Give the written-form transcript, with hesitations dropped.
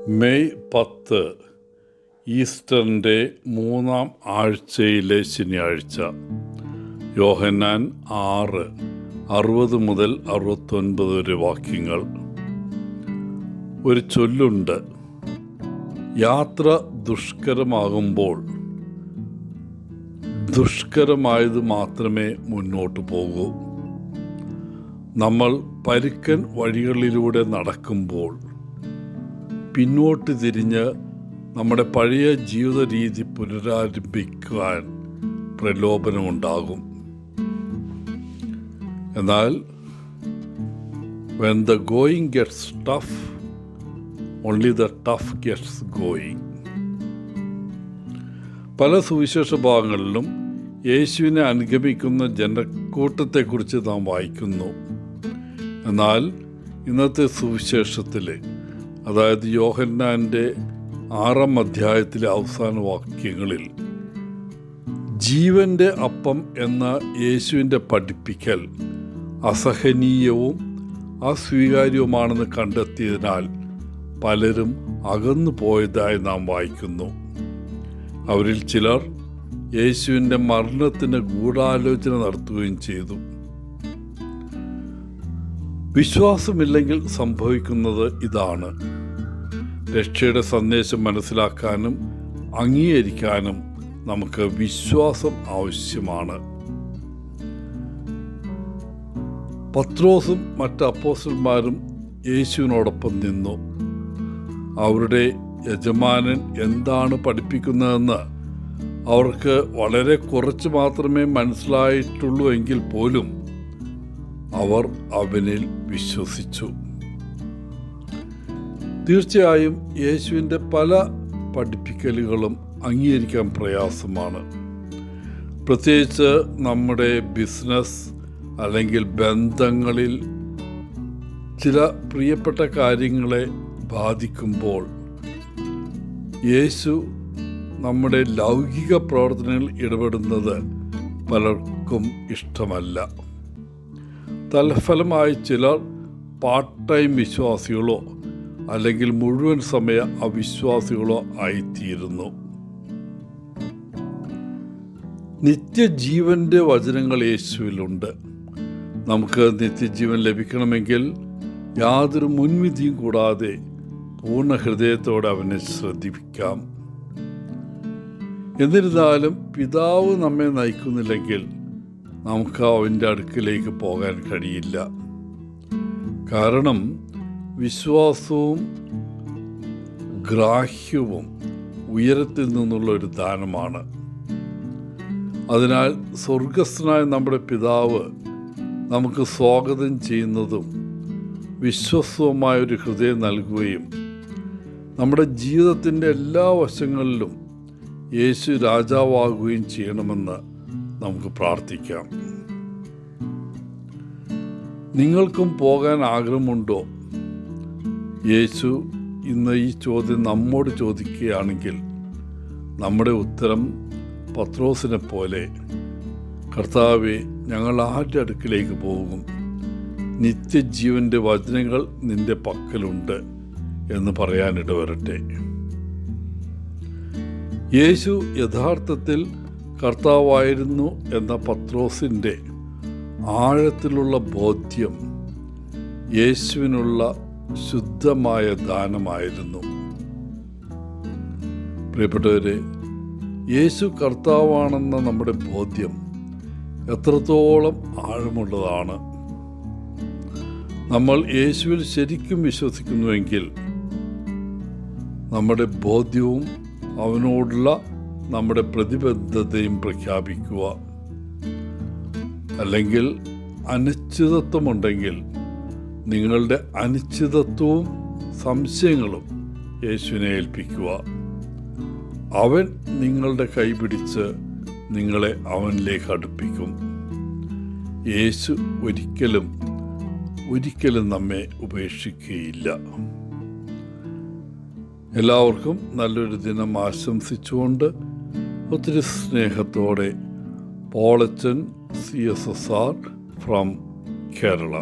May 10 ഈസ്റ്ററിൻ്റെ 3-ാം ആഴ്ചയിലെ ശനിയാഴ്ച. യോഹന്നാൻ 6:60-69 വരെ വാക്യങ്ങൾ. ഒരു ചൊല്ലുണ്ട്, യാത്ര ദുഷ്കരമാകുമ്പോൾ ദുഷ്കരമായത് മാത്രമേ മുന്നോട്ട് പോകൂ. നമ്മൾ പരുക്കൻ വഴികളിലൂടെ നടക്കുമ്പോൾ പിന്നോട്ട് തിരിഞ്ഞ് നമ്മുടെ പഴയ ജീവിത രീതി പുനരാരംഭിക്കുവാൻ പ്രലോഭനമുണ്ടാകും. എന്നാൽ when the going gets tough, only the tough gets going. പല സുവിശേഷ ഭാഗങ്ങളിലും യേശുവിനെ അനുഗമിക്കുന്ന ജനക്കൂട്ടത്തെക്കുറിച്ച് നാം വായിക്കുന്നു. എന്നാൽ ഇന്നത്തെ സുവിശേഷത്തിൽ, അതായത് യോഹന്നാൻ്റെ 6-ാം അധ്യായത്തിലെ അവസാന വാക്യങ്ങളിൽ, ജീവൻ്റെ അപ്പം എന്ന യേശുവിൻ്റെ പഠിപ്പിക്കൽ അസഹനീയവും അസ്വീകാര്യവുമാണെന്ന് കണ്ടെത്തിയതിനാൽ പലരും അകന്നു പോയതായി നാം വായിക്കുന്നു. അവരിൽ ചിലർ യേശുവിൻ്റെ മരണത്തിന് ഗൂഢാലോചന നടത്തുകയും ചെയ്തു. വിശ്വാസമില്ലെങ്കിൽ സംഭവിക്കുന്നത് ഇതാണ്. രക്ഷയുടെ സന്ദേശം മനസ്സിലാക്കാനും അംഗീകരിക്കാനും നമുക്ക് വിശ്വാസം ആവശ്യമാണ്. പത്രോസും മറ്റ് അപ്പോസ്തലന്മാരും യേശുവിനോടൊപ്പം നിന്നു. അവരുടെ യജമാനൻ എന്താണ് പഠിപ്പിക്കുന്നതെന്ന് അവർക്ക് വളരെ കുറച്ച് മാത്രമേ മനസ്സിലായിട്ടുള്ളൂ എങ്കിൽ പോലും അവർ അവനിൽ വിശ്വസിച്ചു. തീർച്ചയായും യേശുവിൻ്റെ പല പഠിപ്പിക്കലുകളും അംഗീകരിക്കാൻ പ്രയാസമാണ്. പ്രത്യേകിച്ച് നമ്മുടെ ബിസിനസ് അല്ലെങ്കിൽ ബന്ധങ്ങളിൽ ചില പ്രിയപ്പെട്ട കാര്യങ്ങളെ ബാധിക്കുമ്പോൾ യേശു നമ്മുടെ ലൗകിക പ്രവർത്തനങ്ങളിൽ ഇടപെടുന്നത് പലർക്കും ഇഷ്ടമല്ല. തൽഫലമായി ചിലർ പാർട്ട് ടൈം വിശ്വാസികളോ അല്ലെങ്കിൽ മുഴുവൻ സമയ അവിശ്വാസികളോ ആയിത്തീരുന്നു. നിത്യജീവൻ്റെ വചനങ്ങൾ യേശുവിലുണ്ട്. നമുക്ക് നിത്യജീവൻ ലഭിക്കണമെങ്കിൽ യാതൊരു മുൻവിധിയും കൂടാതെ പൂർണ്ണ ഹൃദയത്തോടെ അവനെ ശ്രദ്ധിക്കാം. എന്നിരുന്നാലും പിതാവ് നമ്മെ നയിക്കുന്നില്ലെങ്കിൽ നമുക്ക് അവൻ്റെ അടുക്കിലേക്ക് പോകാൻ കഴിയില്ല. കാരണം വിശ്വാസവും ഗ്രാഹ്യവും ഉയരത്തിൽ നിന്നുള്ള ഒരു ദാനമാണ്. അതിനാൽ സ്വർഗസ്ഥനായ നമ്മുടെ പിതാവ് നമുക്ക് സ്വാഗതം ചെയ്യുന്നതും വിശ്വസ്തവുമായൊരു ഹൃദയം നൽകുകയും നമ്മുടെ ജീവിതത്തിൻ്റെ എല്ലാ വശങ്ങളിലും യേശു രാജാവാകുകയും ചെയ്യണമെന്ന് നമുക്ക് പ്രാർത്ഥിക്കാം. നിങ്ങൾക്കും പോകാൻ ആഗ്രഹമുണ്ടോ? യേശു ഇന്ന് ഈ ചോദ്യം നമ്മോട് ചോദിക്കുകയാണെങ്കിൽ നമ്മുടെ ഉത്തരം പത്രോസിനെ പോലെ, കർത്താവേ, ഞങ്ങൾ ആരുടെ അടുക്കിലേക്ക് പോകും? നിത്യജീവൻ്റെ വചനങ്ങൾ നിന്റെ പക്കലുണ്ട് എന്ന് പറയാനിടവരട്ടെ. യേശു യഥാർത്ഥത്തിൽ കർത്താവായിരുന്നു എന്ന പത്രോസിൻ്റെ ആഴത്തിലുള്ള ബോധ്യം യേശുവിനുള്ള ശുദ്ധമായ ദാനമായിരുന്നു. പ്രിയപ്പെട്ടവരെ, യേശു കർത്താവാണെന്ന നമ്മുടെ ബോധ്യം എത്രത്തോളം ആഴമുള്ളതാണ്. നമ്മൾ യേശുവിൽ ശരിക്കും വിശ്വസിക്കുന്നുവെങ്കിൽ നമ്മുടെ ബോധ്യവും അവനോടുള്ള നമ്മുടെ പ്രതിബദ്ധതയും പ്രഖ്യാപിക്കുക. അല്ലെങ്കിൽ അനിശ്ചിതത്വമുണ്ടെങ്കിൽ നിങ്ങളുടെ അനിശ്ചിതത്വവും സംശയങ്ങളും യേശുവിനെ ഏൽപ്പിക്കുക. അവൻ നിങ്ങളുടെ കൈപിടിച്ച് നിങ്ങളെ അവനിലേക്ക് അടുപ്പിക്കും. യേശു ഒരിക്കലും നമ്മെ ഉപേക്ഷിക്കുകയില്ല. എല്ലാവർക്കും നല്ലൊരു ദിനം ആശംസിച്ചുകൊണ്ട് ഒത്തിരി സ്നേഹത്തോടെ പോളച്ചൻ CSSR ഫ്രം കേരള.